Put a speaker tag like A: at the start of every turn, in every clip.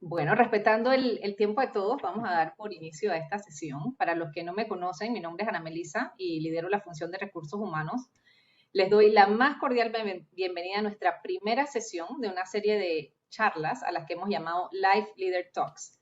A: Bueno, respetando el tiempo de todos, vamos a dar por inicio a esta sesión. Para los que no me conocen, mi nombre es Ana Melisa y lidero la función de recursos humanos. Les doy la más cordial bienvenida a nuestra primera sesión de una serie de charlas a las que hemos llamado Life Leader Talks.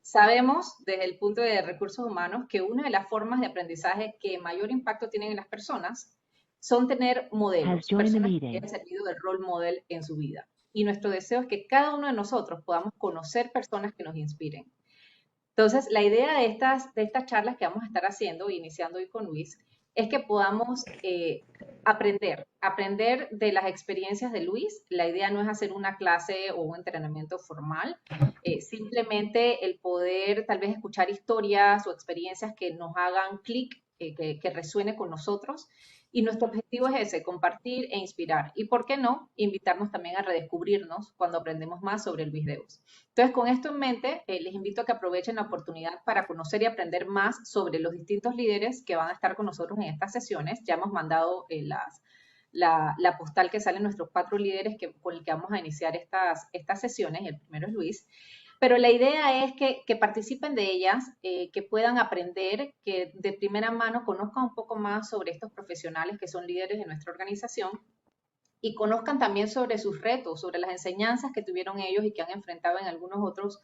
A: Sabemos desde el punto de recursos humanos que una de las formas de aprendizaje que mayor impacto tienen en las personas son tener modelos, personas que hayan servido de role model en su vida. Y nuestro deseo es que cada uno de nosotros podamos conocer personas que nos inspiren. Entonces, la idea de estas charlas que vamos a estar haciendo, iniciando hoy con Luis, es que podamos aprender de las experiencias de Luis. La idea no es hacer una clase o un entrenamiento formal, simplemente el poder tal vez escuchar historias o experiencias que nos hagan clic, que resuene con nosotros. Y nuestro objetivo es ese, compartir e inspirar. Y por qué no, invitarnos también a redescubrirnos cuando aprendemos más sobre Luis Deus. Entonces, con esto en mente, les invito a que aprovechen la oportunidad para conocer y aprender más sobre los distintos líderes que van a estar con nosotros en estas sesiones. Ya hemos mandado la postal que salen nuestros 4 líderes con el que vamos a iniciar estas sesiones. El primero es Luis. Pero la idea es que participen de ellas, que puedan aprender, que de primera mano conozcan un poco más sobre estos profesionales que son líderes de nuestra organización y conozcan también sobre sus retos, sobre las enseñanzas que tuvieron ellos y que han enfrentado en algunos otros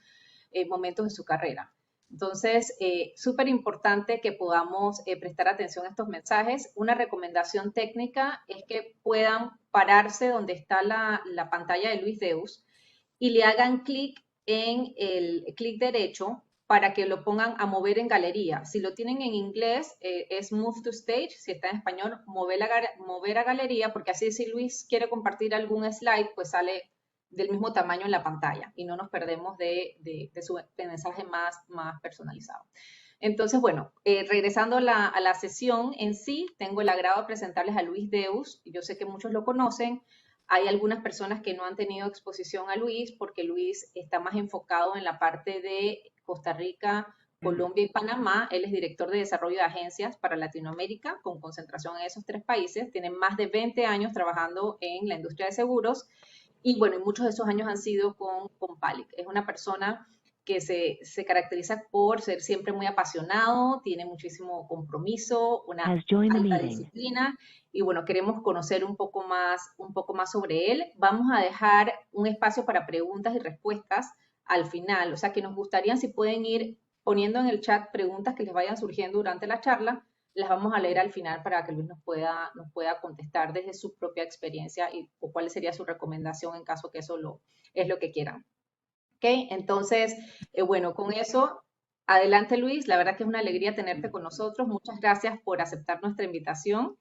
A: momentos de su carrera. Entonces, súper importante que podamos prestar atención a estos mensajes. Una recomendación técnica es que puedan pararse donde está la pantalla de Luis Deus y le hagan clic en el clic derecho para que lo pongan a mover en galería. Si lo tienen en inglés, es Move to Stage. Si está en español, mover a galería, porque así si Luis quiere compartir algún slide, pues sale del mismo tamaño en la pantalla y no nos perdemos de su mensaje más personalizado. Entonces, bueno, regresando a la sesión en sí, tengo el agrado de presentarles a Luis Deus. Yo sé que muchos lo conocen. Hay algunas personas que no han tenido exposición a Luis porque Luis está más enfocado en la parte de Costa Rica, Colombia y Panamá. Él es director de desarrollo de agencias para Latinoamérica, con concentración en esos 3 países. Tiene más de 20 años trabajando en la industria de seguros y bueno, y muchos de esos años han sido con Palic. Es una persona que se caracteriza por ser siempre muy apasionado, tiene muchísimo compromiso, una alta disciplina y bueno, queremos conocer un poco más sobre él. Vamos a dejar un espacio para preguntas y respuestas al final, o sea que nos gustaría si pueden ir poniendo en el chat preguntas que les vayan surgiendo durante la charla, las vamos a leer al final para que Luis nos pueda contestar desde su propia experiencia o cuál sería su recomendación en caso que eso es lo que quieran. ¿Ok? Entonces, bueno, con eso, adelante Luis, la verdad que es una alegría tenerte con nosotros. Muchas gracias por aceptar nuestra invitación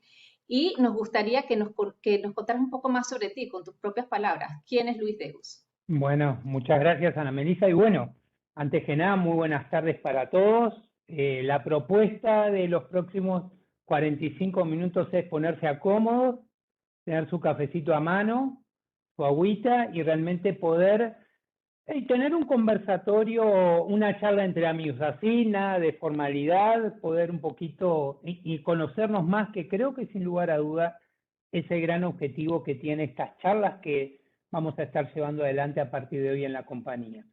A: y nos gustaría que nos contaras un poco más sobre ti, con tus propias palabras. ¿Quién es Luis Deus?
B: Bueno, muchas gracias Ana Melisa y bueno, antes que nada, muy buenas tardes para todos. La propuesta de los próximos 45 minutos es ponerse a cómodos, tener su cafecito a mano, su agüita y realmente poder tener un conversatorio, una charla entre amigos, así, nada de formalidad, poder un poquito y conocernos más, que creo que sin lugar a duda es el gran objetivo que tiene estas charlas que vamos a estar llevando adelante a partir de hoy en la compañía.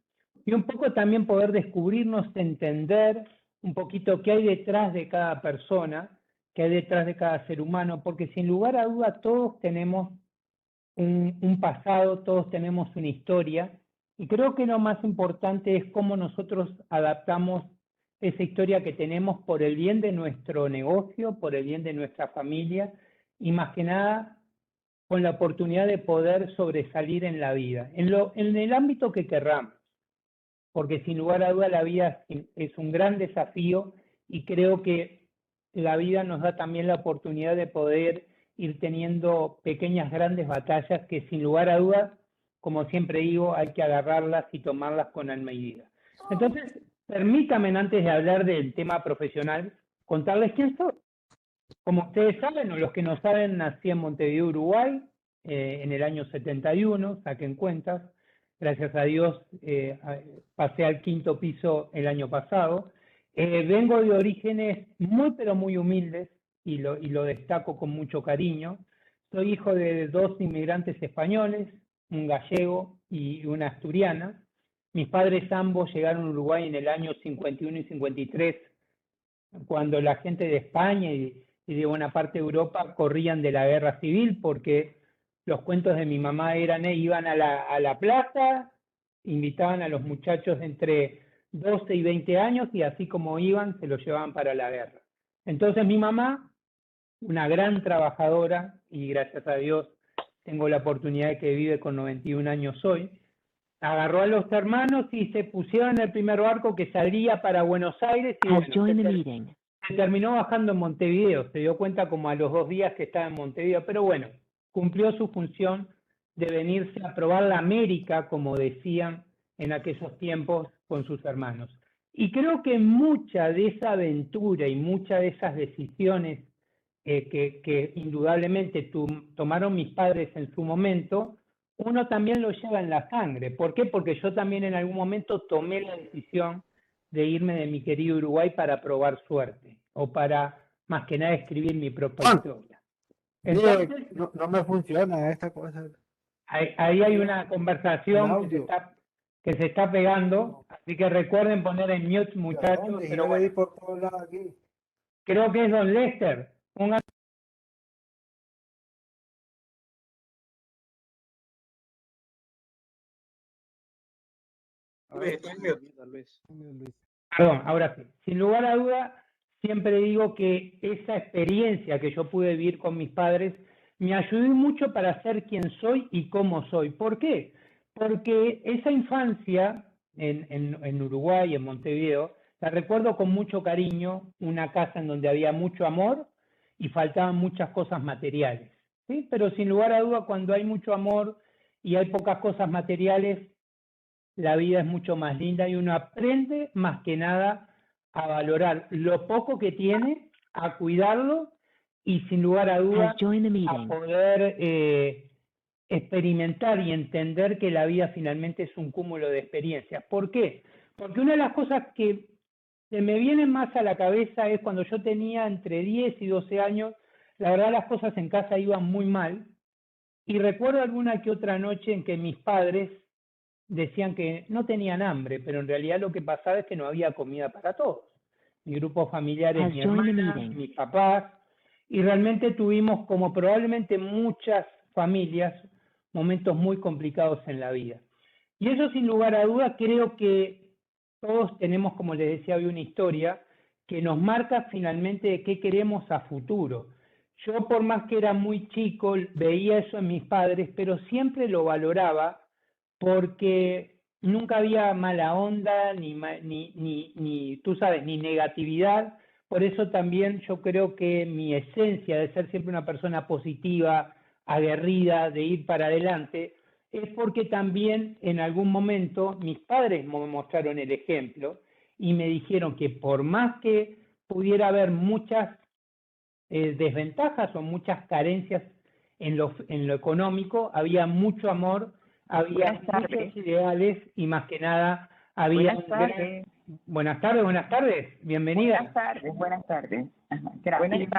B: Y un poco también poder descubrirnos, entender un poquito qué hay detrás de cada persona, qué hay detrás de cada ser humano, porque sin lugar a duda todos tenemos un pasado, todos tenemos una historia, y creo que lo más importante es cómo nosotros adaptamos esa historia que tenemos por el bien de nuestro negocio, por el bien de nuestra familia, y más que nada con la oportunidad de poder sobresalir en la vida, en el ámbito que querramos, porque sin lugar a duda la vida es un gran desafío y creo que la vida nos da también la oportunidad de poder ir teniendo pequeñas, grandes batallas que sin lugar a dudas, como siempre digo, hay que agarrarlas y tomarlas con medida. Entonces, permítanme antes de hablar del tema profesional, contarles quién soy. Como ustedes saben, o los que no saben, nací en Montevideo, Uruguay, en el año 71, saquen cuentas. Gracias a Dios pasé al 5º piso el año pasado. Vengo de orígenes muy, pero muy humildes y lo destaco con mucho cariño. Soy hijo de 2 inmigrantes españoles, un gallego y una asturiana. Mis padres ambos llegaron a Uruguay en el año 51 y 53, cuando la gente de España y de buena parte de Europa corrían de la guerra civil, porque los cuentos de mi mamá eran, iban a la plaza, invitaban a los muchachos entre 12 y 20 años y así como iban, se los llevaban para la guerra. Entonces mi mamá, una gran trabajadora, y gracias a Dios tengo la oportunidad de que vive con 91 años hoy, agarró a los hermanos y se pusieron en el primer barco que salía para Buenos Aires y bueno, se terminó bajando en Montevideo. Se dio cuenta como a los 2 días que estaba en Montevideo, pero bueno, cumplió su función de venirse a probar la América, como decían en aquellos tiempos, con sus hermanos. Y creo que mucha de esa aventura y muchas de esas decisiones que indudablemente tomaron mis padres en su momento, uno también lo lleva en la sangre. ¿Por qué? Porque yo también en algún momento tomé la decisión de irme de mi querido Uruguay para probar suerte, o para, más que nada, escribir mi propia historia. Entonces,
C: no me funciona esta cosa.
B: ahí hay una conversación que se está pegando, así que recuerden poner en mute, muchachos, pero bueno,
C: por todos lados aquí.
B: creo que es don Lester. Perdón, ahora sí. Sin lugar a duda, siempre digo que esa experiencia que yo pude vivir con mis padres me ayudó mucho para ser quien soy y cómo soy. ¿Por qué? Porque esa infancia en Uruguay, en Montevideo, la recuerdo con mucho cariño, una casa en donde había mucho amor y faltaban muchas cosas materiales, ¿sí? Pero sin lugar a duda, cuando hay mucho amor y hay pocas cosas materiales, la vida es mucho más linda y uno aprende más que nada a valorar lo poco que tiene, a cuidarlo y sin lugar a dudas a poder experimentar y entender que la vida finalmente es un cúmulo de experiencias. ¿Por qué? Porque una de las cosas que se me vienen más a la cabeza es cuando yo tenía entre 10 y 12 años, la verdad las cosas en casa iban muy mal y recuerdo alguna que otra noche en que mis padres decían que no tenían hambre, pero en realidad lo que pasaba es que no había comida para todos. Mi grupo familiar es mi hermana, mis papás, y realmente tuvimos, como probablemente muchas familias, momentos muy complicados en la vida. Y eso sin lugar a dudas creo que todos tenemos, como les decía hoy, una historia que nos marca finalmente de qué queremos a futuro. Yo por más que era muy chico, veía eso en mis padres, pero siempre lo valoraba porque nunca había mala onda, ni tú sabes, ni negatividad. Por eso también yo creo que mi esencia de ser siempre una persona positiva, aguerrida, de ir para adelante, es porque también en algún momento mis padres me mostraron el ejemplo y me dijeron que por más que pudiera haber muchas desventajas o muchas carencias en lo económico, había mucho amor, había muchos ideales y más que nada había Buenas tardes, bienvenida.
D: Buenas tardes. Ajá, gracias.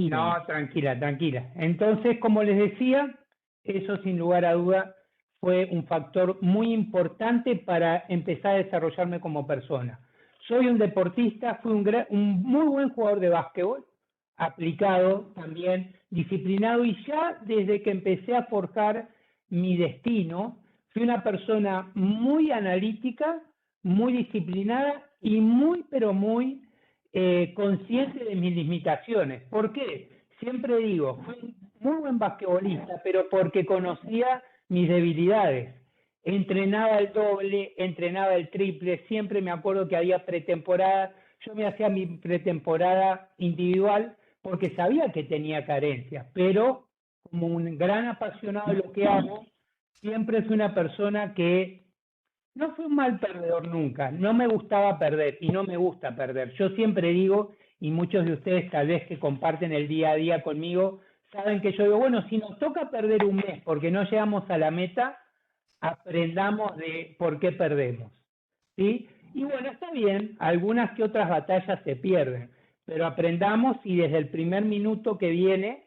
B: No, tranquila. Entonces, como les decía, eso sin lugar a duda fue un factor muy importante para empezar a desarrollarme como persona. Soy un deportista, fui un muy buen jugador de básquetbol, aplicado también, disciplinado, y ya desde que empecé a forjar mi destino, fui una persona muy analítica, muy disciplinada y muy, pero muy consciente de mis limitaciones. ¿Por qué? Siempre digo, fui un muy buen basquetbolista, pero porque conocía mis debilidades. Entrenaba el doble, entrenaba el triple, siempre me acuerdo que había pretemporada, yo me hacía mi pretemporada individual porque sabía que tenía carencias, pero como un gran apasionado de lo que hago, siempre fui una persona que no fui un mal perdedor nunca, no me gustaba perder y no me gusta perder. Yo siempre digo, y muchos de ustedes tal vez que comparten el día a día conmigo, saben que yo digo, bueno, si nos toca perder un mes porque no llegamos a la meta, aprendamos de por qué perdemos, ¿sí? Y bueno, está bien, algunas que otras batallas se pierden, pero aprendamos y desde el primer minuto que viene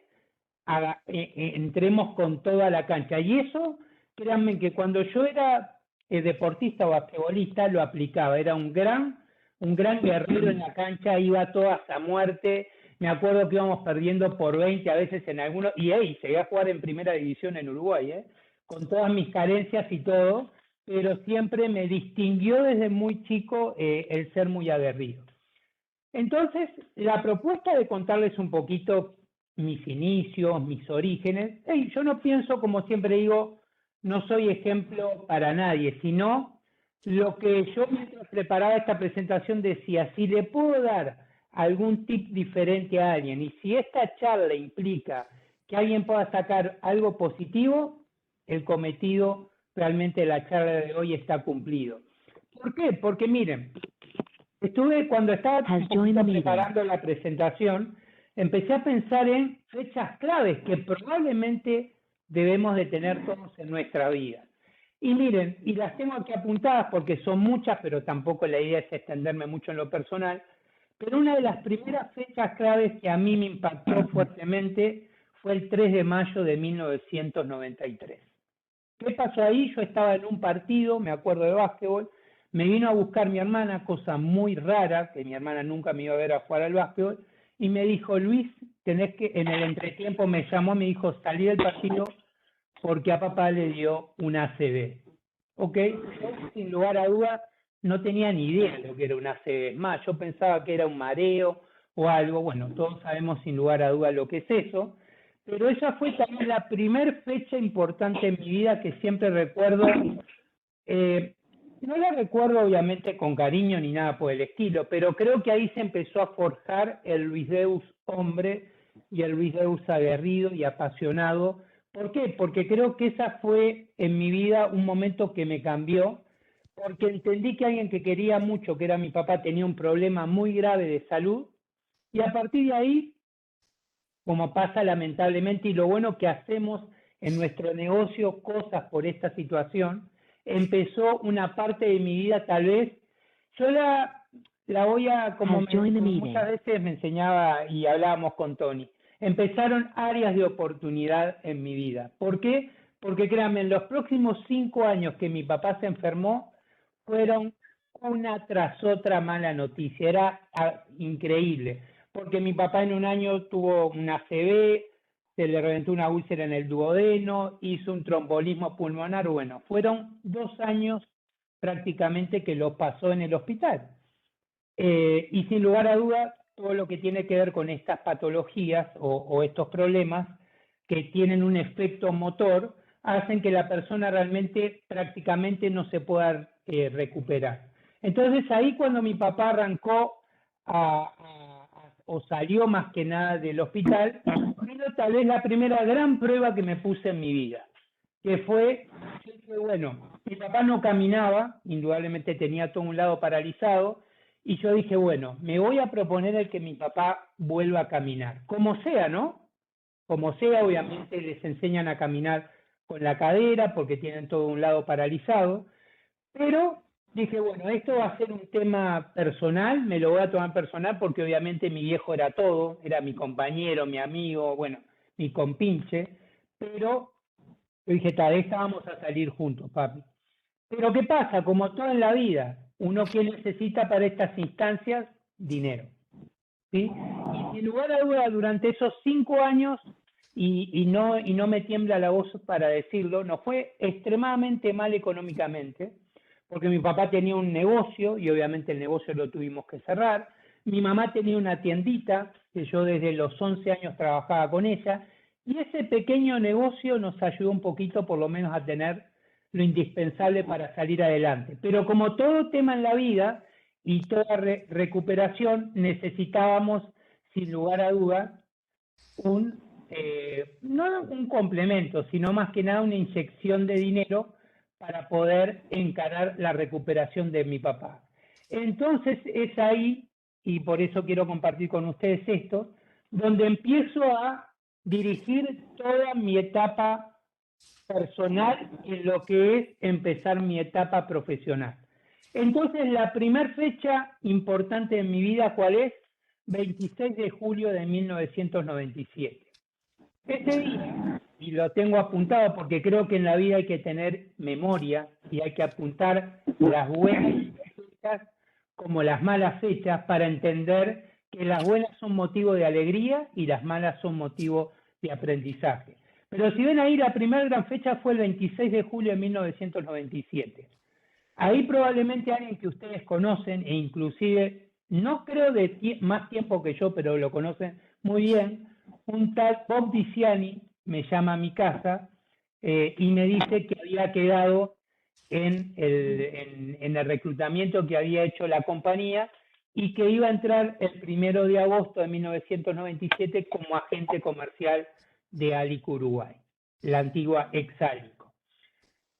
B: entremos con toda la cancha. Y eso, créanme que cuando yo era deportista o basquetbolista, lo aplicaba. Era un gran guerrero en la cancha, iba todas a muerte. Me acuerdo que íbamos perdiendo por 20 a veces en algunos, y llegué a jugar en primera división en Uruguay, con todas mis carencias y todo, pero siempre me distinguió desde muy chico el ser muy aguerrido. Entonces, la propuesta de contarles un poquito mis inicios, mis orígenes, yo no pienso, como siempre digo, no soy ejemplo para nadie, sino lo que yo mientras preparaba esta presentación decía, si le puedo dar algún tip diferente a alguien y si esta charla implica que alguien pueda sacar algo positivo, el cometido realmente de la charla de hoy está cumplido. ¿Por qué? Porque miren, cuando estaba preparando la presentación, empecé a pensar en fechas claves que probablemente debemos de tener todos en nuestra vida. Y miren, y las tengo aquí apuntadas porque son muchas, pero tampoco la idea es extenderme mucho en lo personal, pero una de las primeras fechas claves que a mí me impactó fuertemente fue el 3 de mayo de 1993. ¿Qué pasó ahí? Yo estaba en un partido, me acuerdo de básquetbol, me vino a buscar mi hermana, cosa muy rara, que mi hermana nunca me iba a ver a jugar al básquetbol, y me dijo, Luis, tenés que, en el entretiempo me llamó, me dijo, salí del partido porque a papá le dio un ACV. ¿Ok? Yo, sin lugar a dudas, no tenía ni idea de lo que era un ACV. Es más, yo pensaba que era un mareo o algo. Bueno, todos sabemos sin lugar a dudas lo que es eso. Pero esa fue también la primer fecha importante en mi vida que siempre recuerdo. No la recuerdo obviamente con cariño ni nada por el estilo, pero creo que ahí se empezó a forjar el Luis Deus hombre y el Luis Deus aguerrido y apasionado. ¿Por qué? Porque creo que esa fue en mi vida un momento que me cambió, porque entendí que alguien que quería mucho, que era mi papá, tenía un problema muy grave de salud, y a partir de ahí, como pasa lamentablemente, y lo bueno que hacemos en nuestro negocio cosas por esta situación, empezó una parte de mi vida, tal vez, yo la voy a, como muchas veces me enseñaba y hablábamos con Tony, empezaron áreas de oportunidad en mi vida. ¿Por qué? Porque créanme, en los próximos 5 años que mi papá se enfermó, fueron una tras otra mala noticia, era increíble, porque mi papá en un año tuvo una ACV, se le reventó una úlcera en el duodeno, hizo un trombolismo pulmonar, bueno, fueron 2 años prácticamente que lo pasó en el hospital. Y sin lugar a dudas, todo lo que tiene que ver con estas patologías o estos problemas que tienen un efecto motor, hacen que la persona realmente prácticamente no se pueda recuperar. Entonces ahí cuando mi papá arrancó o salió más que nada del hospital, vino tal vez la primera gran prueba que me puse en mi vida, que fue, bueno, mi papá no caminaba, indudablemente tenía todo un lado paralizado, y yo dije, bueno, me voy a proponer el que mi papá vuelva a caminar, como sea, ¿no? Como sea, obviamente les enseñan a caminar con la cadera porque tienen todo un lado paralizado, pero dije, bueno, esto va a ser un tema personal, me lo voy a tomar personal porque obviamente mi viejo era todo, era mi compañero, mi amigo, bueno, mi compinche, pero yo dije, tal vez vamos a salir juntos, papi. Pero ¿qué pasa? Como todo en la vida, uno que necesita para estas instancias, dinero. ¿Sí? Y sin lugar a duda, durante esos 5 años, y no me tiembla la voz para decirlo, nos fue extremadamente mal económicamente, porque mi papá tenía un negocio y obviamente el negocio lo tuvimos que cerrar. Mi mamá tenía una tiendita que yo desde los 11 años trabajaba con ella y ese pequeño negocio nos ayudó un poquito por lo menos a tener lo indispensable para salir adelante. Pero como todo tema en la vida y toda recuperación necesitábamos sin lugar a duda no un complemento, sino más que nada una inyección de dinero para poder encarar la recuperación de mi papá. Entonces es ahí, y por eso quiero compartir con ustedes esto, donde empiezo a dirigir toda mi etapa personal en lo que es empezar mi etapa profesional. Entonces la primera fecha importante en mi vida, ¿cuál es? 26 de julio de 1997. Ese día, y lo tengo apuntado porque creo que en la vida hay que tener memoria, y hay que apuntar las buenas fechas como las malas fechas para entender que las buenas son motivo de alegría y las malas son motivo de aprendizaje. Pero si ven ahí, la primera gran fecha fue el 26 de julio de 1997. Ahí probablemente alguien que ustedes conocen, e inclusive, no creo de más tiempo que yo, pero lo conocen muy bien, un tal Bob Diciani me llama a mi casa y me dice que había quedado en el reclutamiento que había hecho la compañía y que iba a entrar el 1 de agosto de 1997 como agente comercial de Alico Uruguay, la antigua Exalico.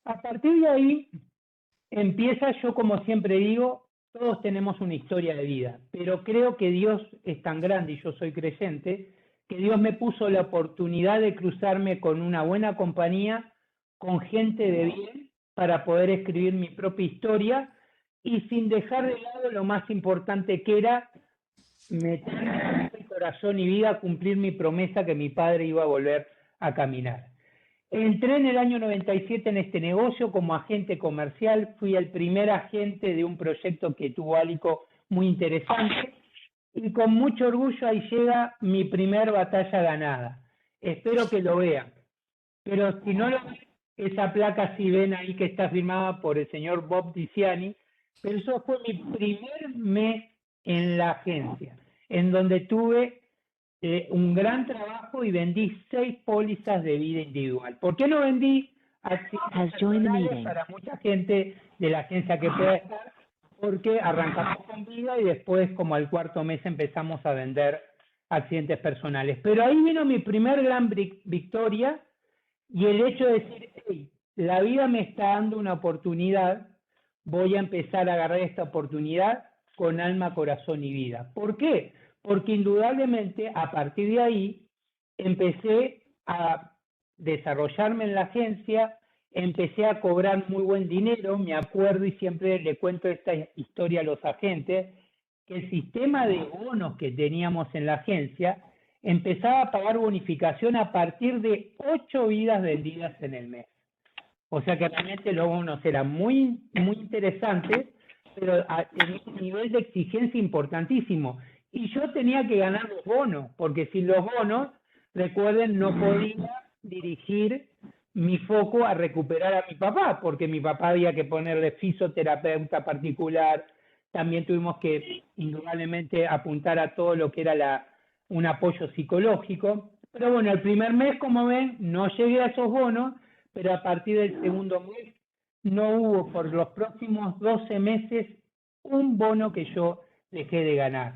B: A partir de ahí empieza, yo como siempre digo, todos tenemos una historia de vida, pero creo que Dios es tan grande y yo soy creyente, que Dios me puso la oportunidad de cruzarme con una buena compañía, con gente de bien, para poder escribir mi propia historia y sin dejar de lado lo más importante que era meter mi corazón y vida a cumplir mi promesa que mi padre iba a volver a caminar. Entré en el año 97 en este negocio como agente comercial, fui el primer agente de un proyecto que tuvo Alico muy interesante y con mucho orgullo ahí llega mi primer batalla ganada. Espero que lo vean, pero si no lo ven, esa placa si ven ahí que está firmada por el señor Bob Diciani, pero eso fue mi primer mes en la agencia, en donde tuve un gran trabajo y vendí 6 pólizas de vida individual. ¿Por qué no vendí acciones personales para mucha gente de la agencia que pueda estar? Porque arrancamos con vida y después, como al cuarto mes, empezamos a vender accidentes personales. Pero ahí vino mi primer gran victoria y el hecho de decir, hey, la vida me está dando una oportunidad, voy a empezar a agarrar esta oportunidad con alma, corazón y vida. ¿Por qué? Porque indudablemente a partir de ahí empecé a desarrollarme en la agencia, empecé a cobrar muy buen dinero, me acuerdo y siempre le cuento esta historia a los agentes, que el sistema de bonos que teníamos en la agencia empezaba a pagar bonificación a partir de 8 vidas vendidas en el mes. O sea que realmente los bonos eran muy, muy interesantes, pero tenía un nivel de exigencia importantísimo. Y yo tenía que ganar los bonos, porque sin los bonos, recuerden, no podía dirigir mi foco a recuperar a mi papá, porque mi papá había que ponerle fisioterapeuta particular, también tuvimos que indudablemente apuntar a todo lo que era un apoyo psicológico. Pero bueno, el primer mes, como ven, no llegué a esos bonos, pero a partir del segundo mes no hubo por los próximos 12 meses un bono que yo dejé de ganar.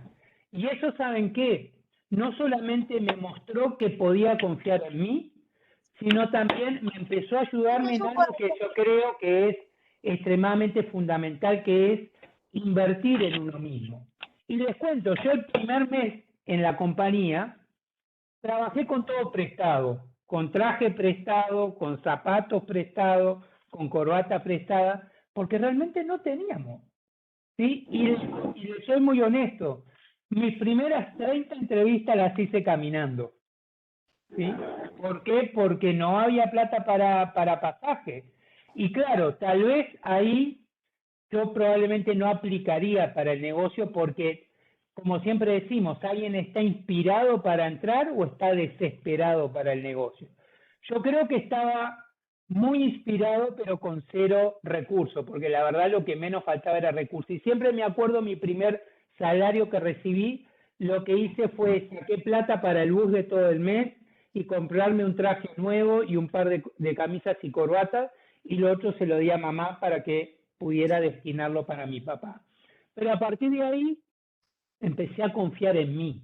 B: Y eso, ¿saben qué? No solamente me mostró que podía confiar en mí, sino también me empezó a ayudarme en algo que yo creo que es extremadamente fundamental, que es invertir en uno mismo. Y les cuento, yo el primer mes en la compañía trabajé con todo prestado, con traje prestado, con zapatos prestados, con corbata prestada, porque realmente no teníamos. ¿Sí? Y les soy muy honesto, mis primeras 30 entrevistas las hice caminando. ¿Sí? ¿Por qué? Porque no había plata para pasaje. Y claro, tal vez ahí yo probablemente no aplicaría para el negocio porque, como siempre decimos, ¿alguien está inspirado para entrar o está desesperado para el negocio? Yo creo que estaba muy inspirado, pero con 0 recursos, porque la verdad lo que menos faltaba era recursos. Y siempre me acuerdo mi primer salario que recibí, lo que hice fue saqué plata para el bus de todo el mes y comprarme un traje nuevo y un par de camisas y corbatas, y lo otro se lo di a mamá para que pudiera destinarlo para mi papá. Pero a partir de ahí empecé a confiar en mí,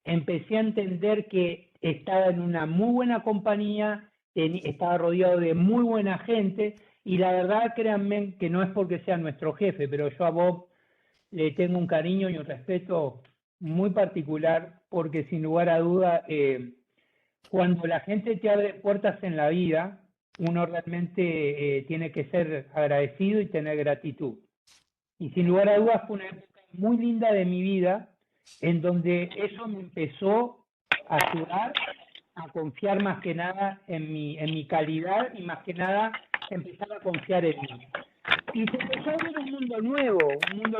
B: empecé a entender que estaba en una muy buena compañía, estaba rodeado de muy buena gente, y la verdad, créanme que no es porque sea nuestro jefe, pero yo a Bob le tengo un cariño y un respeto muy particular, porque sin lugar a duda, cuando la gente te abre puertas en la vida, uno realmente tiene que ser agradecido y tener gratitud. Y sin lugar a dudas fue una época muy linda de mi vida, en donde eso me empezó a ayudar a confiar más que nada en mi calidad y más que nada empezar a confiar en mí. Y se empezó a abrir un mundo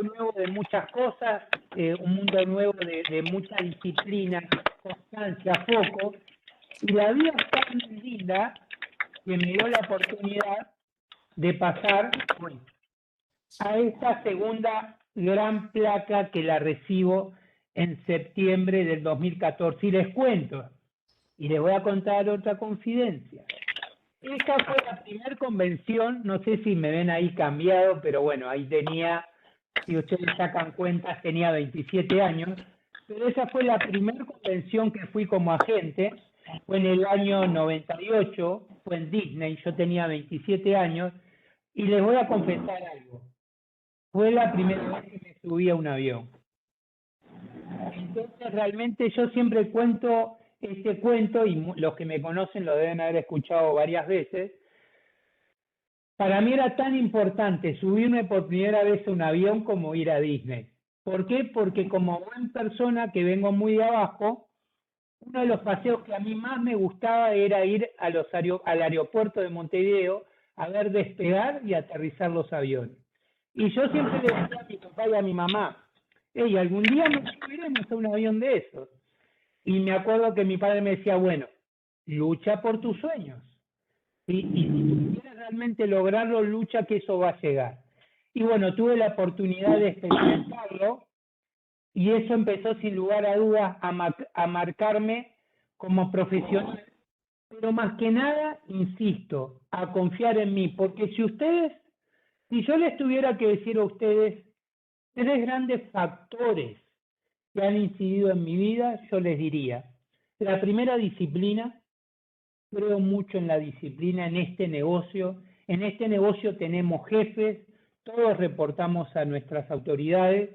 B: nuevo de muchas cosas, un mundo nuevo de mucha disciplina, constancia, foco. Y la vida es tan linda que me dio la oportunidad de pasar a esta segunda gran placa que la recibo en septiembre del 2014. Y les cuento, y les voy a contar otra confidencia. Esta fue la primera convención, no sé si me ven ahí cambiado, pero bueno, ahí tenía, si ustedes sacan cuentas, tenía 27 años, pero esa fue la primera convención que fui como agente, fue en el año 98, fue en Disney, yo tenía 27 años, y les voy a confesar algo, fue la primera vez que me subí a un avión. Entonces realmente yo siempre cuento este cuento, y los que me conocen lo deben haber escuchado varias veces. Para mí era tan importante subirme por primera vez a un avión como ir a Disney. ¿Por qué? Porque como buena persona que vengo muy de abajo, uno de los paseos que a mí más me gustaba era ir a al aeropuerto de Montevideo a ver despegar y aterrizar los aviones. Y yo siempre le decía a mi papá y a mi mamá, hey, algún día nos subiremos a un avión de esos. Y me acuerdo que mi padre me decía, bueno, lucha por tus sueños. Y si tú quieres realmente lograrlo, lucha que eso va a llegar. Y bueno, tuve la oportunidad de experimentarlo y eso empezó sin lugar a dudas a marcarme como profesional. Pero más que nada, insisto, a confiar en mí. Porque si yo les tuviera que decir a ustedes 3 grandes factores que han incidido en mi vida, yo les diría, la primera, disciplina. Creo mucho en la disciplina en este negocio. En este negocio tenemos jefes, todos reportamos a nuestras autoridades,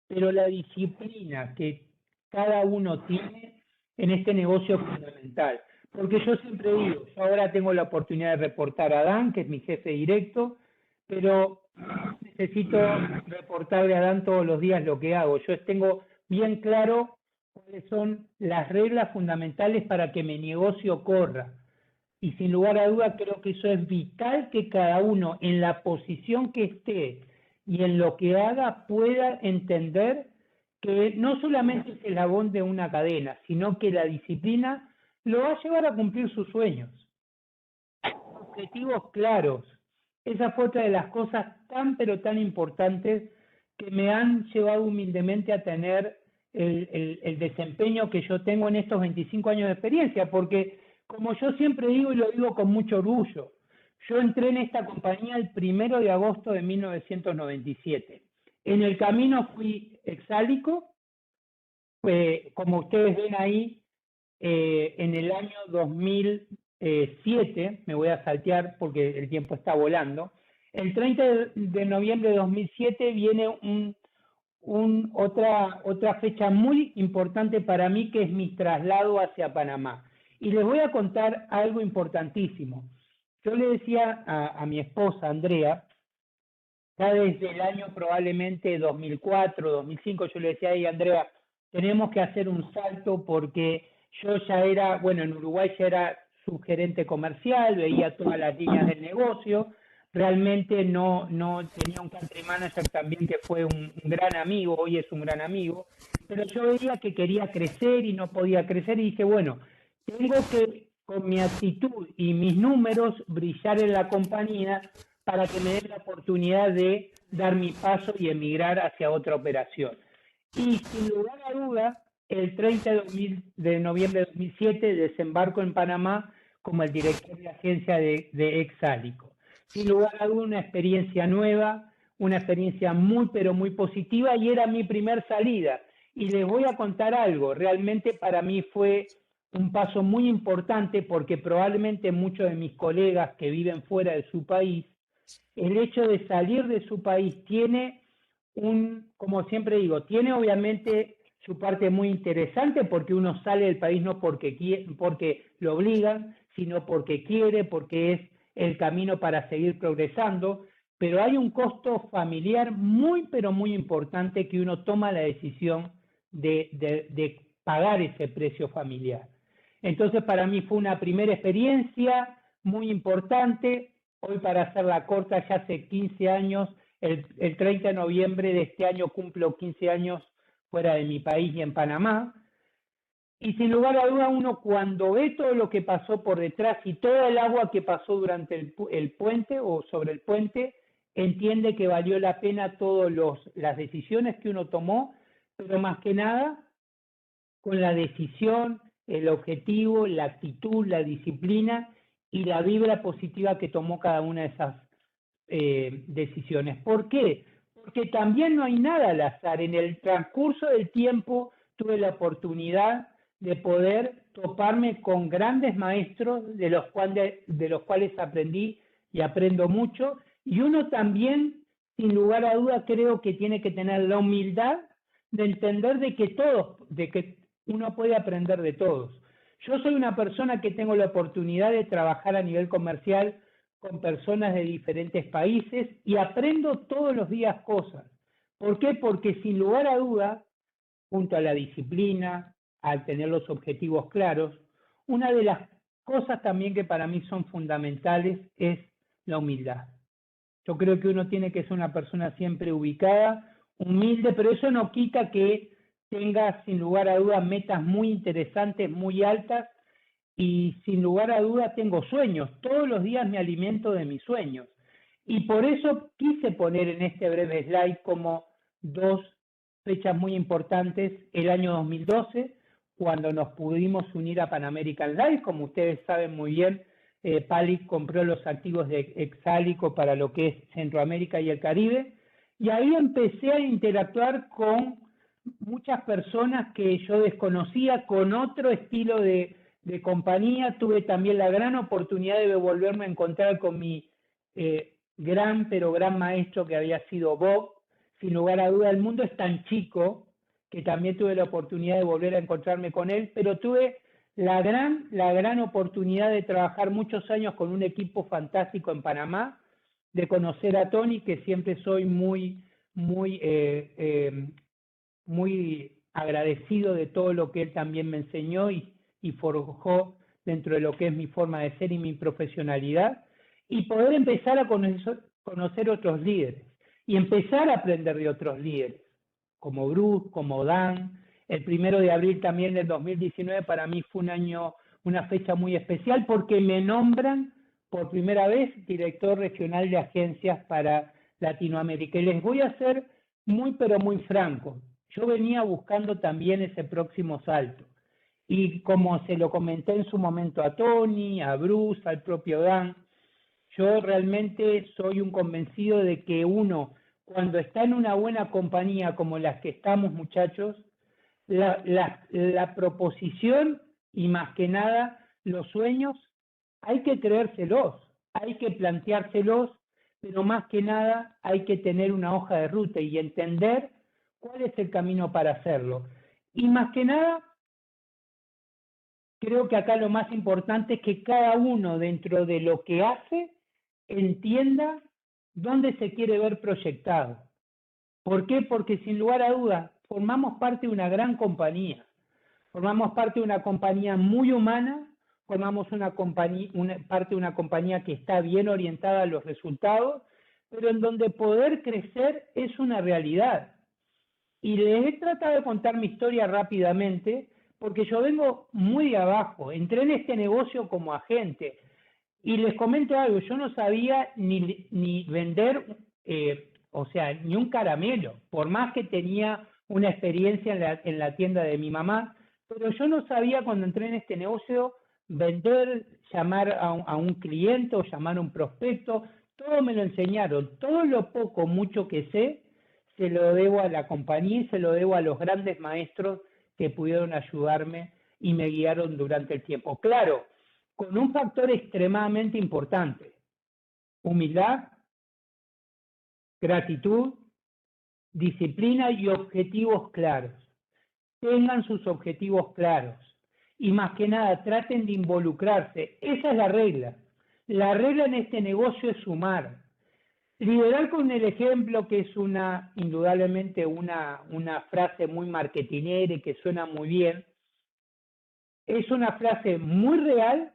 B: pero la disciplina que cada uno tiene en este negocio es fundamental. Porque yo siempre digo, yo ahora tengo la oportunidad de reportar a Dan, que es mi jefe directo, pero necesito reportarle a Dan todos los días lo que hago. Yo tengo bien claro cuáles son las reglas fundamentales para que mi negocio corra. Y sin lugar a duda creo que eso es vital, que cada uno en la posición que esté y en lo que haga pueda entender que no solamente es el eslabón de una cadena, sino que la disciplina lo va a llevar a cumplir sus sueños. Objetivos claros. Esa fue otra de las cosas tan pero tan importantes que me han llevado humildemente a tener el desempeño que yo tengo en estos 25 años de experiencia, porque como yo siempre digo y lo digo con mucho orgullo, yo entré en esta compañía el 1 de agosto de 1997. En el camino fui exálico, como ustedes ven ahí, en el año 2007, me voy a saltear porque el tiempo está volando, el 30 de noviembre de 2007 viene otra fecha muy importante para mí, que es mi traslado hacia Panamá. Y les voy a contar algo importantísimo. Yo le decía a mi esposa, Andrea, ya desde el año probablemente 2004, 2005, yo le decía a ella, Andrea, tenemos que hacer un salto porque yo ya era, bueno, en Uruguay ya era subgerente comercial, veía todas las líneas del negocio, realmente no tenía un country manager también que fue un gran amigo, hoy es un gran amigo, pero yo veía que quería crecer y no podía crecer y dije, bueno, tengo que con mi actitud y mis números brillar en la compañía para que me dé la oportunidad de dar mi paso y emigrar hacia otra operación. Y sin lugar a duda, el 30 de noviembre de 2007 desembarco en Panamá como el director de agencia de Exálico. Sin lugar a duda, una experiencia nueva, una experiencia muy pero muy positiva, y era mi primer salida. Y les voy a contar algo, realmente para mí fue un paso muy importante porque probablemente muchos de mis colegas que viven fuera de su país, el hecho de salir de su país tiene como siempre digo, tiene obviamente su parte muy interesante porque uno sale del país no porque lo obligan, sino porque quiere, porque es el camino para seguir progresando, pero hay un costo familiar muy pero muy importante que uno toma la decisión de pagar ese precio familiar. Entonces para mí fue una primera experiencia muy importante, Hoy, para hacerla corta, ya hace 15 años, el 30 de noviembre de este año cumplo 15 años fuera de mi país y en Panamá. Y sin lugar a duda, uno cuando ve todo lo que pasó por detrás y toda el agua que pasó durante el puente o sobre el puente, entiende que valió la pena todas las decisiones que uno tomó, pero más que nada con la decisión, el objetivo, la actitud, la disciplina y la vibra positiva que tomó cada una de esas decisiones. ¿Por qué? Porque también no hay nada al azar. En el transcurso del tiempo tuve la oportunidad de poder toparme con grandes maestros de los cuales aprendí y aprendo mucho, y uno también, sin lugar a duda, creo que tiene que tener la humildad de entender de que uno puede aprender de todos. Yo soy una persona que tengo la oportunidad de trabajar a nivel comercial con personas de diferentes países y aprendo todos los días cosas. ¿Por qué? Porque sin lugar a duda, junto a la disciplina, al tener los objetivos claros, una de las cosas también que para mí son fundamentales es la humildad. Yo creo que uno tiene que ser una persona siempre ubicada, humilde, pero eso no quita que tenga sin lugar a dudas metas muy interesantes, muy altas, y sin lugar a dudas tengo sueños. Todos los días me alimento de mis sueños. Y por eso quise poner en este breve slide como dos fechas muy importantes: el año 2012, cuando nos pudimos unir a Pan American Life. Como ustedes saben muy bien, Pali compró los activos de Exálico para lo que es Centroamérica y el Caribe, y ahí empecé a interactuar con muchas personas que yo desconocía, con otro estilo de compañía. Tuve también la gran oportunidad de volverme a encontrar con mi gran maestro que había sido Bob. Sin lugar a duda, el mundo es tan chico que también tuve la oportunidad de volver a encontrarme con él, pero tuve la gran oportunidad de trabajar muchos años con un equipo fantástico en Panamá, de conocer a Tony, que siempre soy muy agradecido de todo lo que él también me enseñó y forjó dentro de lo que es mi forma de ser y mi profesionalidad, y poder empezar a conocer otros líderes y empezar a aprender de otros líderes, como Bruce, como Dan. El 1 de abril también del 2019 para mí fue una fecha muy especial, porque me nombran por primera vez director regional de agencias para Latinoamérica. Y les voy a ser muy franco. Yo venía buscando también ese próximo salto. Y como se lo comenté en su momento a Tony, a Bruce, al propio Dan, yo realmente soy un convencido de que uno, cuando está en una buena compañía como las que estamos, muchachos, la proposición y más que nada los sueños, hay que creérselos, hay que planteárselos, pero más que nada hay que tener una hoja de ruta y entender cuál es el camino para hacerlo. Y más que nada, creo que acá lo más importante es que cada uno, dentro de lo que hace, entienda dónde se quiere ver proyectado. ¿Por qué? Porque sin lugar a dudas formamos parte de una gran compañía, formamos parte de una compañía muy humana, formamos parte de una compañía que está bien orientada a los resultados, pero en donde poder crecer es una realidad. Y les he tratado de contar mi historia rápidamente, porque yo vengo muy de abajo, entré en este negocio como agente, y les comento algo: yo no sabía ni vender, ni un caramelo, por más que tenía una experiencia en la tienda de mi mamá, pero yo no sabía, cuando entré en este negocio, vender, llamar a un cliente o llamar a un prospecto. Todo me lo enseñaron. Todo lo poco, mucho que sé, se lo debo a la compañía y se lo debo a los grandes maestros que pudieron ayudarme y me guiaron durante el tiempo. Claro, con un factor extremadamente importante: humildad, gratitud, disciplina y objetivos claros. Tengan sus objetivos claros y más que nada traten de involucrarse. Esa es la regla. La regla en este negocio es sumar. Liderar con el ejemplo, que es indudablemente una frase muy marketinera y que suena muy bien, es una frase muy real,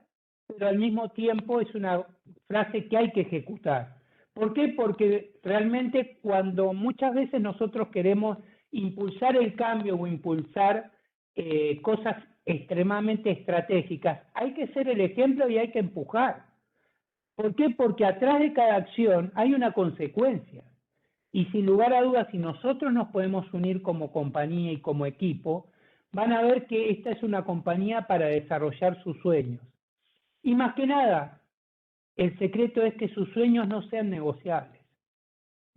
B: pero al mismo tiempo es una frase que hay que ejecutar. ¿Por qué? Porque realmente cuando muchas veces nosotros queremos impulsar el cambio o impulsar cosas extremadamente estratégicas, hay que ser el ejemplo y hay que empujar. ¿Por qué? Porque atrás de cada acción hay una consecuencia. Y sin lugar a dudas, si nosotros nos podemos unir como compañía y como equipo, van a ver que esta es una compañía para desarrollar sus sueños. Y más que nada, el secreto es que sus sueños no sean negociables.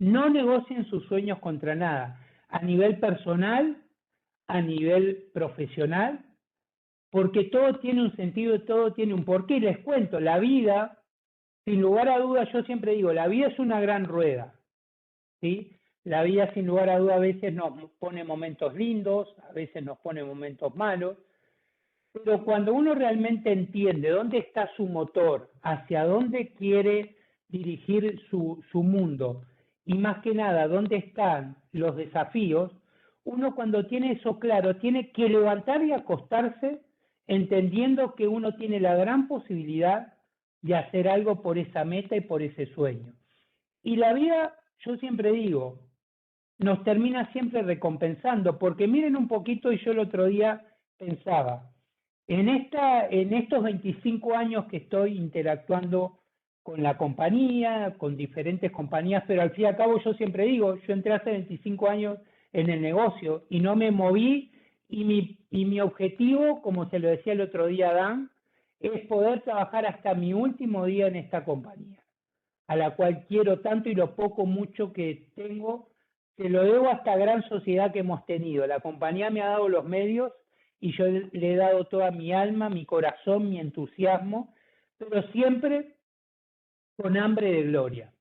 B: No negocien sus sueños contra nada, a nivel personal, a nivel profesional, porque todo tiene un sentido, todo tiene un porqué. Y les cuento, la vida, sin lugar a dudas, yo siempre digo, la vida es una gran rueda, ¿sí? La vida, sin lugar a dudas, a veces nos pone momentos lindos, a veces nos pone momentos malos, pero cuando uno realmente entiende dónde está su motor, hacia dónde quiere dirigir su mundo, y más que nada, dónde están los desafíos, uno cuando tiene eso claro, tiene que levantar y acostarse entendiendo que uno tiene la gran posibilidad de hacer algo por esa meta y por ese sueño. Y la vida, yo siempre digo, nos termina siempre recompensando, porque miren un poquito, y yo el otro día pensaba, en estos 25 años que estoy interactuando con la compañía, con diferentes compañías, pero al fin y al cabo yo siempre digo, yo entré hace 25 años en el negocio y no me moví, y mi objetivo, como se lo decía el otro día a Dan, es poder trabajar hasta mi último día en esta compañía, a la cual quiero tanto, y lo poco mucho que tengo, se lo debo a esta gran sociedad que hemos tenido. La compañía me ha dado los medios y yo le he dado toda mi alma, mi corazón, mi entusiasmo, pero siempre con hambre de gloria.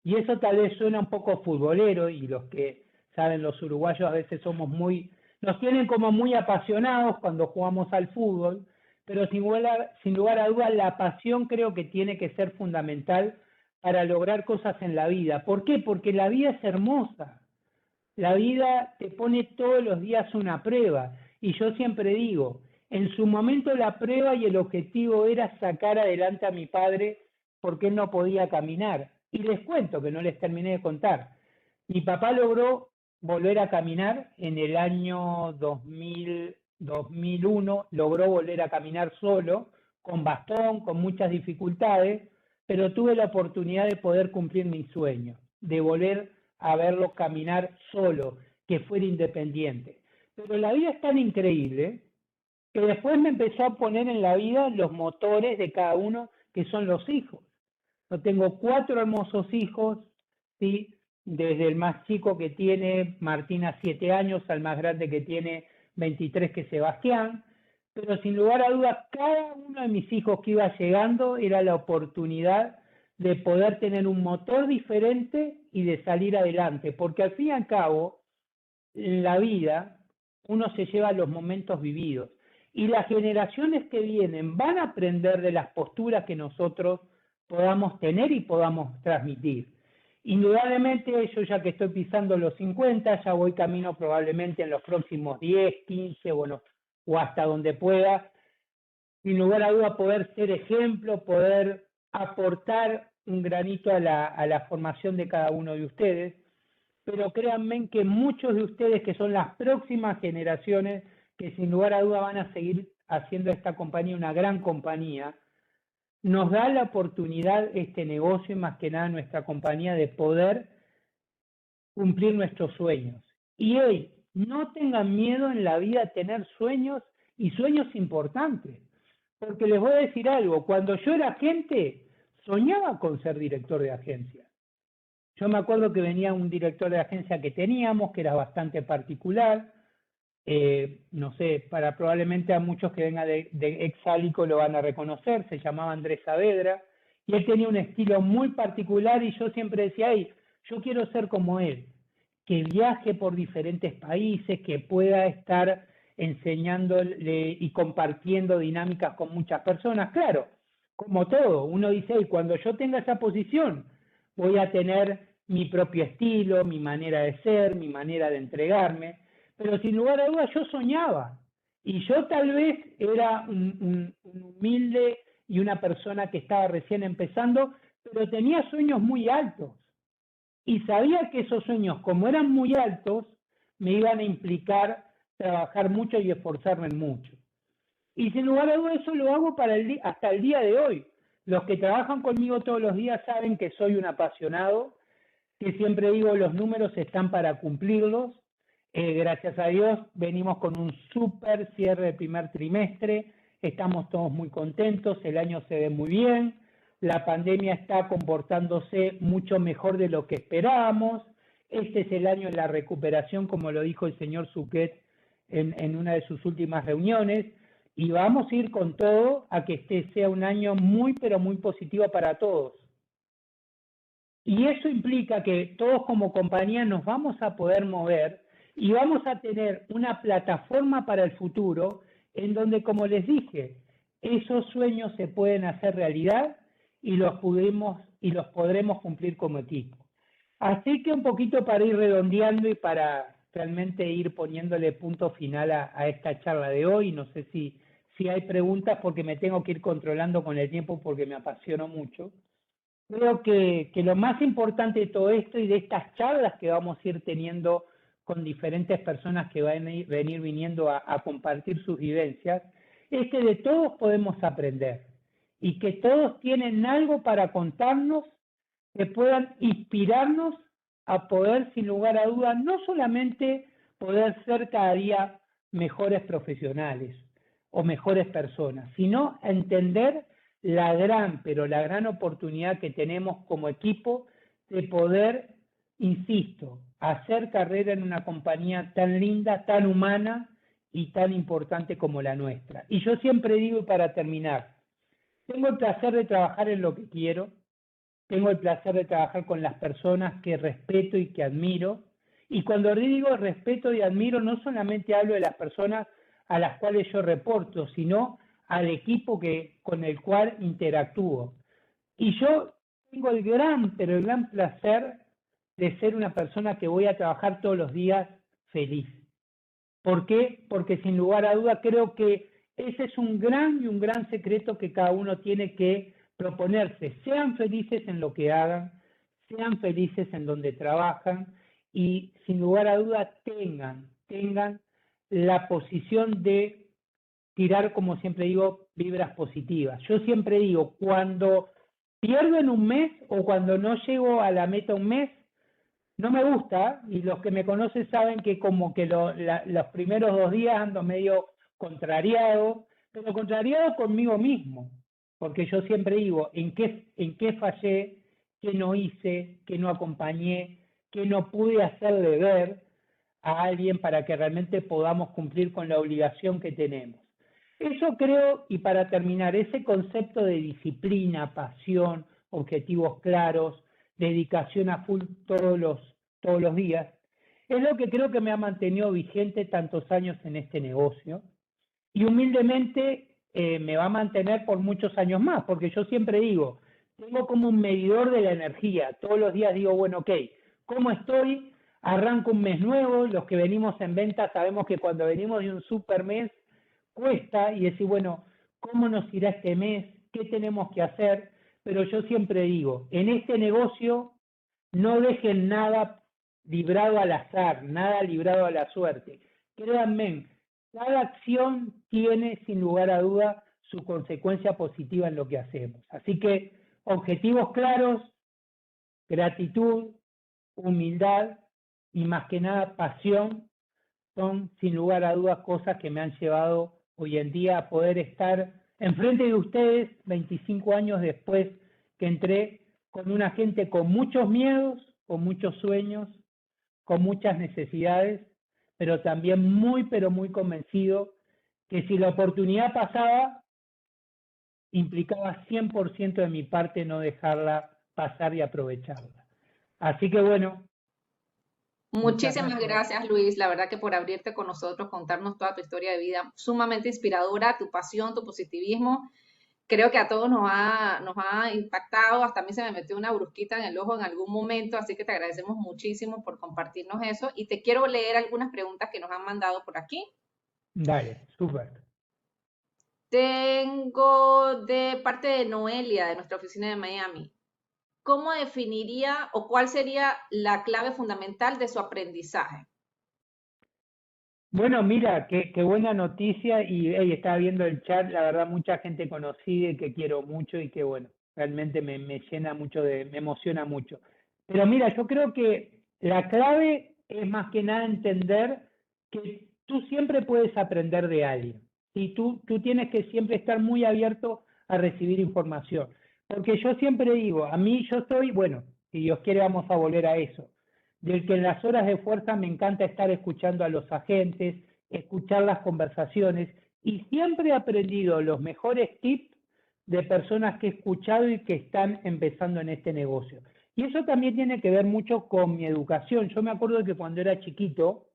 B: Y eso tal vez suena un poco futbolero, y los que saben, los uruguayos a veces nos tienen como muy apasionados cuando jugamos al fútbol, pero sin lugar a dudas la pasión creo que tiene que ser fundamental para lograr cosas en la vida. ¿Por qué? Porque la vida es hermosa. La vida te pone todos los días una prueba. Y yo siempre digo, en su momento la prueba y el objetivo era sacar adelante a mi padre porque él no podía caminar. Y les cuento, que no les terminé de contar. Mi papá logró volver a caminar en el año 2001, logró volver a caminar solo, con bastón, con muchas dificultades, pero tuve la oportunidad de poder cumplir mi sueño, de volver a verlo caminar solo, que fuera independiente. Pero la vida es tan increíble que después me empezó a poner en la vida los motores de cada uno, que son los hijos. Yo tengo 4 hermosos hijos, ¿sí? Desde el más chico, que tiene Martina 7 años, al más grande, que tiene 23, que es Sebastián. Pero sin lugar a dudas, cada uno de mis hijos que iba llegando era la oportunidad de poder tener un motor diferente y de salir adelante, porque al fin y al cabo, en la vida, uno se lleva los momentos vividos, y las generaciones que vienen van a aprender de las posturas que nosotros podamos tener y podamos transmitir. Indudablemente, yo ya que estoy pisando los 50, ya voy camino probablemente en los próximos 10, 15, bueno, o hasta donde pueda, sin lugar a duda poder ser ejemplo, poder aportar un granito a la formación de cada uno de ustedes, pero créanme que muchos de ustedes, que son las próximas generaciones, que sin lugar a duda van a seguir haciendo esta compañía una gran compañía, nos da la oportunidad este negocio, y más que nada nuestra compañía, de poder cumplir nuestros sueños. Y hoy, no tengan miedo en la vida a tener sueños, y sueños importantes. Porque les voy a decir algo, cuando yo era agente, soñaba con ser director de agencia. Yo me acuerdo que venía un director de agencia que teníamos, que era bastante particular, no sé, probablemente a muchos que vengan de Exálico lo van a reconocer, se llamaba Andrés Saavedra, y él tenía un estilo muy particular, y yo siempre decía, hey, yo quiero ser como él, que viaje por diferentes países, que pueda estar enseñándole y compartiendo dinámicas con muchas personas. Claro, como todo, uno dice, hey, cuando yo tenga esa posición, voy a tener mi propio estilo, mi manera de ser, mi manera de entregarme, pero sin lugar a dudas yo soñaba, y yo tal vez era un humilde y una persona que estaba recién empezando, pero tenía sueños muy altos. Y sabía que esos sueños, como eran muy altos, me iban a implicar trabajar mucho y esforzarme mucho. Y sin lugar a dudas eso lo hago hasta el día de hoy. Los que trabajan conmigo todos los días saben que soy un apasionado, que siempre digo los números están para cumplirlos. Gracias a Dios venimos con un súper cierre de primer trimestre, estamos todos muy contentos, el año se ve muy bien, la pandemia está comportándose mucho mejor de lo que esperábamos, este es el año de la recuperación, como lo dijo el señor Suquet en una de sus últimas reuniones, y vamos a ir con todo a que este sea un año muy, pero muy positivo para todos. Y eso implica que todos como compañía nos vamos a poder mover y vamos a tener una plataforma para el futuro en donde, como les dije, esos sueños se pueden hacer realidad y los podremos cumplir como equipo. Así que un poquito para ir redondeando y para realmente ir poniéndole punto final a esta charla de hoy. No sé si hay preguntas porque me tengo que ir controlando con el tiempo porque me apasionó mucho. Creo que lo más importante de todo esto y de estas charlas que vamos a ir teniendo con diferentes personas que van a venir viniendo a compartir sus vivencias, es que de todos podemos aprender y que todos tienen algo para contarnos que puedan inspirarnos a poder, sin lugar a dudas, no solamente poder ser cada día mejores profesionales o mejores personas, sino entender la gran oportunidad que tenemos como equipo de poder, insisto, hacer carrera en una compañía tan linda, tan humana y tan importante como la nuestra. Y yo siempre digo, y para terminar, tengo el placer de trabajar en lo que quiero, tengo el placer de trabajar con las personas que respeto y que admiro, y cuando digo respeto y admiro, no solamente hablo de las personas a las cuales yo reporto, sino al equipo con el cual interactúo. Y yo tengo el gran placer de ser una persona que voy a trabajar todos los días feliz. ¿Por qué? Porque sin lugar a duda creo que ese es un gran secreto que cada uno tiene que proponerse. Sean felices en lo que hagan, sean felices en donde trabajan y sin lugar a duda tengan la posición de tirar, como siempre digo, vibras positivas. Yo siempre digo, cuando pierdo en un mes o cuando no llego a la meta un mes, no me gusta, y los que me conocen saben que como que los primeros 2 días ando medio contrariado, pero contrariado conmigo mismo, porque yo siempre digo, ¿en qué fallé? ¿Qué no hice? ¿Qué no acompañé? ¿Qué no pude hacerle ver a alguien para que realmente podamos cumplir con la obligación que tenemos? Eso creo, y para terminar, ese concepto de disciplina, pasión, objetivos claros, dedicación a full todos los días, es lo que creo que me ha mantenido vigente tantos años en este negocio y humildemente me va a mantener por muchos años más, porque yo siempre digo, tengo como un medidor de la energía, todos los días digo, bueno, ok, ¿cómo estoy? Arranco un mes nuevo, los que venimos en venta sabemos que cuando venimos de un super mes cuesta y decir, bueno, ¿cómo nos irá este mes? ¿Qué tenemos que hacer? Pero yo siempre digo, en este negocio no dejen nada librado al azar, nada librado a la suerte. Créanme, cada acción tiene, sin lugar a duda, su consecuencia positiva en lo que hacemos. Así que objetivos claros, gratitud, humildad y más que nada pasión son, sin lugar a dudas, cosas que me han llevado hoy en día a poder estar enfrente de ustedes 25 años después que entré con una gente con muchos miedos, con muchos sueños, con muchas necesidades, pero también pero muy convencido que si la oportunidad pasaba, implicaba 100% de mi parte no dejarla pasar y aprovecharla. Así que bueno.
A: Muchísimas gracias, Luis. La verdad que por abrirte con nosotros, contarnos toda tu historia de vida, sumamente inspiradora, tu pasión, tu positivismo. Creo que a todos nos ha impactado. Hasta a mí se me metió una brusquita en el ojo en algún momento, así que te agradecemos muchísimo por compartirnos eso. Y te quiero leer algunas preguntas que nos han mandado por aquí.
B: Dale, súper.
A: Tengo de parte de Noelia, de nuestra oficina de Miami. ¿cómo definiría o cuál sería la clave fundamental de su aprendizaje?
B: Bueno, mira, qué buena noticia y hey, estaba viendo el chat, la verdad mucha gente conocida y que quiero mucho y que bueno, realmente me llena mucho me emociona mucho. Pero mira, yo creo que la clave es más que nada entender que tú siempre puedes aprender de alguien y tú tienes que siempre estar muy abierto a recibir información. Porque yo siempre digo, a mí yo soy, bueno, si Dios quiere vamos a volver a eso del que en las horas de fuerza me encanta estar escuchando a los agentes, escuchar las conversaciones y siempre he aprendido los mejores tips de personas que he escuchado y que están empezando en este negocio. Y eso también tiene que ver mucho con mi educación. Yo me acuerdo que cuando era chiquito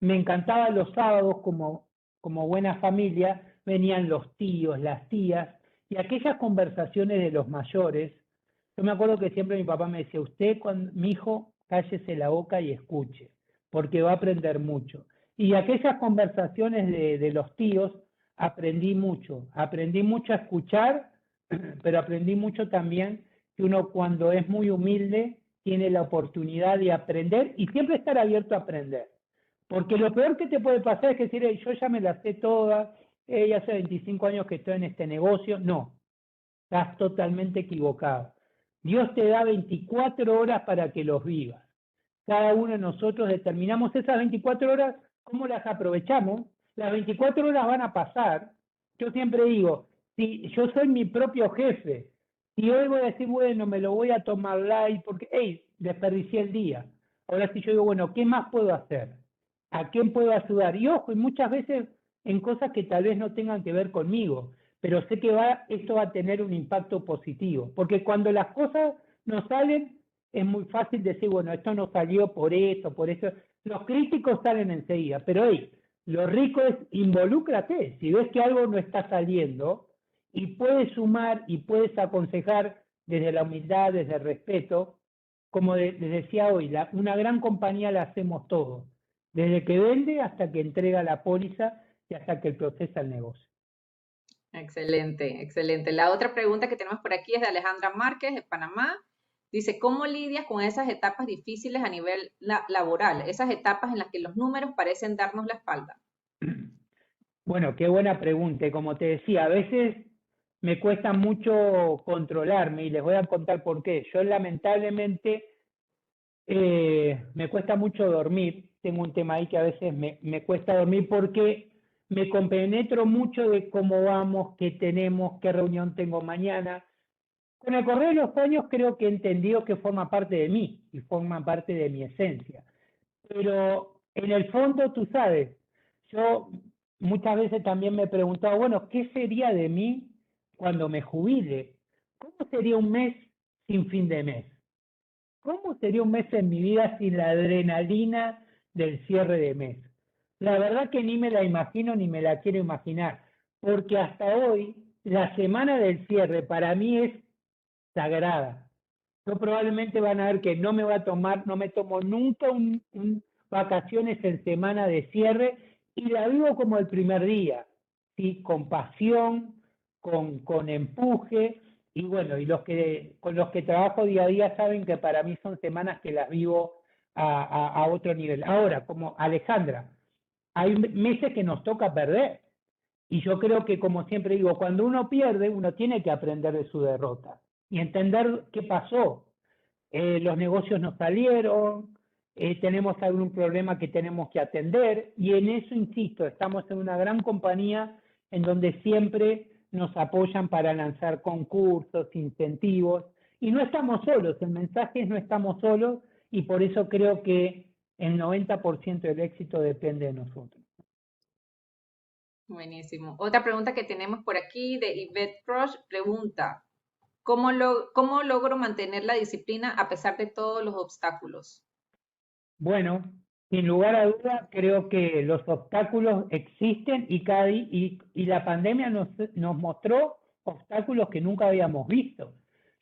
B: me encantaba los sábados como buena familia, venían los tíos, las tías y aquellas conversaciones de los mayores. Yo me acuerdo que siempre mi papá me decía, usted, mi hijo, cállese la boca y escuche, porque va a aprender mucho. Y aquellas conversaciones de los tíos, aprendí mucho a escuchar, pero aprendí mucho también que uno cuando es muy humilde tiene la oportunidad de aprender y siempre estar abierto a aprender. Porque lo peor que te puede pasar es que decir, yo ya me las sé todas, ya hace 25 años que estoy en este negocio. No, estás totalmente equivocado. Dios te da 24 horas para que los vivas. Cada uno de nosotros determinamos esas 24 horas, cómo las aprovechamos. Las 24 horas van a pasar. Yo siempre digo, si yo soy mi propio jefe, si hoy voy a decir, bueno, me lo voy a tomar light, porque, hey, desperdicié el día. Ahora si yo digo, bueno, ¿qué más puedo hacer? ¿A quién puedo ayudar? Y ojo, y muchas veces en cosas que tal vez no tengan que ver conmigo, pero sé que esto va a tener un impacto positivo, porque cuando las cosas no salen, es muy fácil decir, bueno, esto no salió por esto, por eso. Los críticos salen enseguida, pero hey, lo rico es involúcrate. Si ves que algo no está saliendo y puedes sumar y puedes aconsejar desde la humildad, desde el respeto, como les decía hoy, una gran compañía la hacemos todo, desde que vende hasta que entrega la póliza y hasta que procesa el negocio.
A: Excelente, excelente. La otra pregunta que tenemos por aquí es de Alejandra Márquez, de Panamá. Dice, ¿cómo lidias con esas etapas difíciles a nivel laboral? Esas etapas en las que los números parecen darnos la espalda.
B: Bueno, qué buena pregunta. Y como te decía, a veces me cuesta mucho controlarme y les voy a contar por qué. Yo lamentablemente me cuesta mucho dormir. Tengo un tema ahí que a veces me cuesta dormir porque me compenetro mucho de cómo vamos, qué tenemos, qué reunión tengo mañana. Con el correr de los años creo que he entendido que forma parte de mí y forma parte de mi esencia. Pero en el fondo, tú sabes, yo muchas veces también me he preguntado, bueno, ¿qué sería de mí cuando me jubile? ¿Cómo sería un mes sin fin de mes? ¿Cómo sería un mes en mi vida sin la adrenalina del cierre de mes? La verdad que ni me la imagino ni me la quiero imaginar, porque hasta hoy la semana del cierre para mí es sagrada. Yo probablemente van a ver que no me tomo nunca vacaciones en semana de cierre y la vivo como el primer día, ¿sí? Con pasión, con empuje y bueno, con los que trabajo día a día saben que para mí son semanas que las vivo a otro nivel. Ahora, como Alejandra, hay meses que nos toca perder y yo creo que, como siempre digo, cuando uno pierde, uno tiene que aprender de su derrota y entender qué pasó. Los negocios no salieron, tenemos algún problema que tenemos que atender y en eso, insisto, estamos en una gran compañía en donde siempre nos apoyan para lanzar concursos, incentivos y no estamos solos, el mensaje es no estamos solos y por eso creo que el 90% del éxito depende de nosotros.
A: Buenísimo. Otra pregunta que tenemos por aquí de Yvette Crush pregunta, ¿cómo logro mantener la disciplina a pesar de todos los obstáculos?
B: Bueno, sin lugar a duda, creo que los obstáculos existen y la pandemia nos mostró obstáculos que nunca habíamos visto.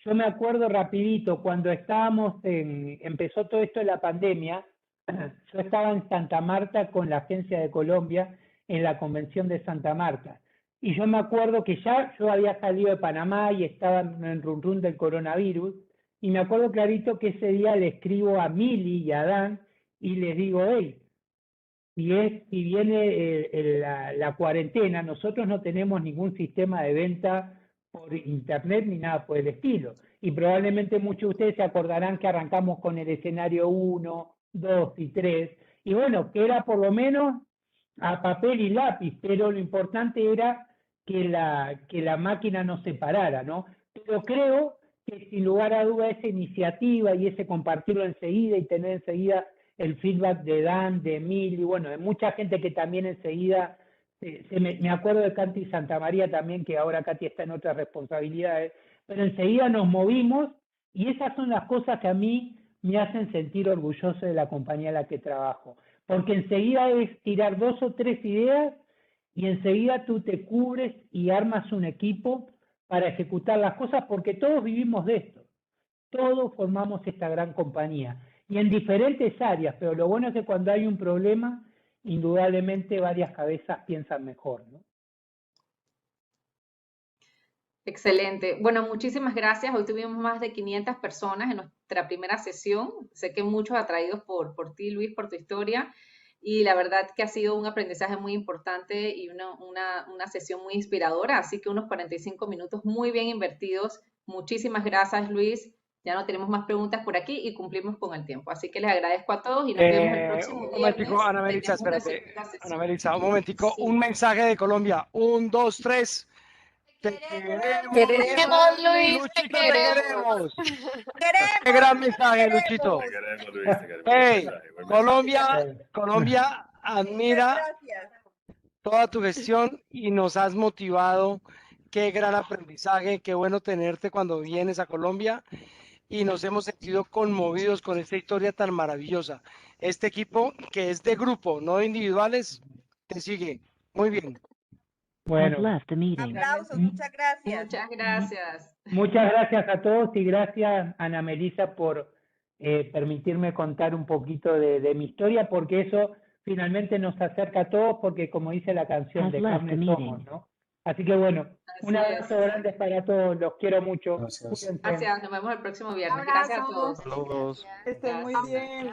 B: Yo me acuerdo rapidito, cuando empezó todo esto de la pandemia, yo estaba en Santa Marta con la Agencia de Colombia en la Convención de Santa Marta. Y yo me acuerdo que ya yo había salido de Panamá y estaba en el run run del coronavirus, y me acuerdo clarito que ese día le escribo a Mili y a Dan y les digo, hey, si viene la cuarentena, nosotros no tenemos ningún sistema de venta por internet ni nada por el estilo. Y probablemente muchos de ustedes se acordarán que arrancamos con el escenario 1, 2 y 3. Y bueno, que era por lo menos a papel y lápiz, pero lo importante era que la máquina no se parara, ¿no? Pero creo que sin lugar a duda esa iniciativa y ese compartirlo enseguida y tener enseguida el feedback de Dan, de Emil y bueno, de mucha gente que también enseguida, me acuerdo de Katy Santamaría también, que ahora Katy está en otras responsabilidades, pero enseguida nos movimos y esas son las cosas que a mí me hacen sentir orgulloso de la compañía en la que trabajo, porque enseguida es tirar 2 o 3 ideas y enseguida tú te cubres y armas un equipo para ejecutar las cosas, porque todos vivimos de esto, todos formamos esta gran compañía y en diferentes áreas, pero lo bueno es que cuando hay un problema, indudablemente varias cabezas piensan mejor, ¿no?
A: Excelente. Bueno, muchísimas gracias. Hoy tuvimos más de 500 personas en nuestra primera sesión. Sé que muchos atraídos por ti, Luis, por tu historia. Y la verdad que ha sido un aprendizaje muy importante y una sesión muy inspiradora. Así que unos 45 minutos muy bien invertidos. Muchísimas gracias, Luis. Ya no tenemos más preguntas por aquí y cumplimos con el tiempo. Así que les agradezco a todos y nos vemos el próximo
E: Un
A: viernes.
E: momentico, Ana Melissa,
A: Tenemos una
E: espérate.
A: segunda sesión.
E: Ana Melissa, un momentico.
A: Sí.
E: Un mensaje de Colombia. 1, 2, 3. Te queremos,
F: Luis,
E: Luchito,
F: te
E: te
F: queremos.
E: queremos. Qué gran mensaje, Luchito.
G: Te queremos, Luis, te queremos.
E: Hey,
G: Buen mensaje.
E: Colombia admira toda tu gestión y nos has motivado. Qué gran aprendizaje, qué bueno tenerte cuando vienes a Colombia y nos hemos sentido conmovidos con esta historia tan maravillosa. Este equipo que es de grupo, no de individuales, te sigue. Muy bien.
B: Bueno,
H: Aplausos, muchas gracias.
A: Muchas gracias.
B: muchas gracias a todos y gracias, Ana Melissa, por permitirme contar un poquito de mi historia, porque eso finalmente nos acerca a todos, porque como dice la canción, de carne somos, ¿no? Así que bueno, un abrazo grande para todos, los quiero mucho.
G: Gracias.
B: Cuídense.
A: Gracias, nos vemos el próximo viernes. Gracias a todos.
C: Que estén muy bien.